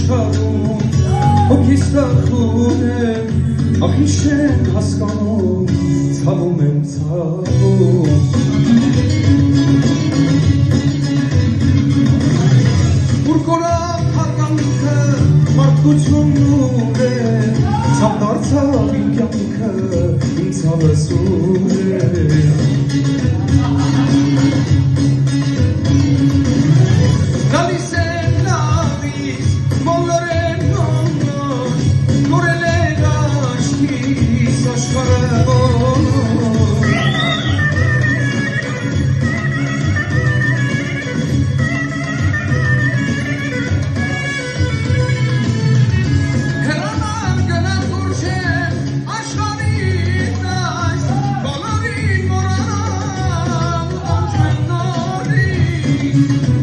աշխարհում հոգիս տխուր եմ ախիշ են հասկանում ցավում եմ ցավում Ուր կորավ հարգանքը մարդկությունն ուր է ցավ դարձավ իմ կյանքը իմ ցավը սուր է Գալիս եմ լավից մոլորեն մոնոն նորել է գաշկիս աշխարհը Thank you.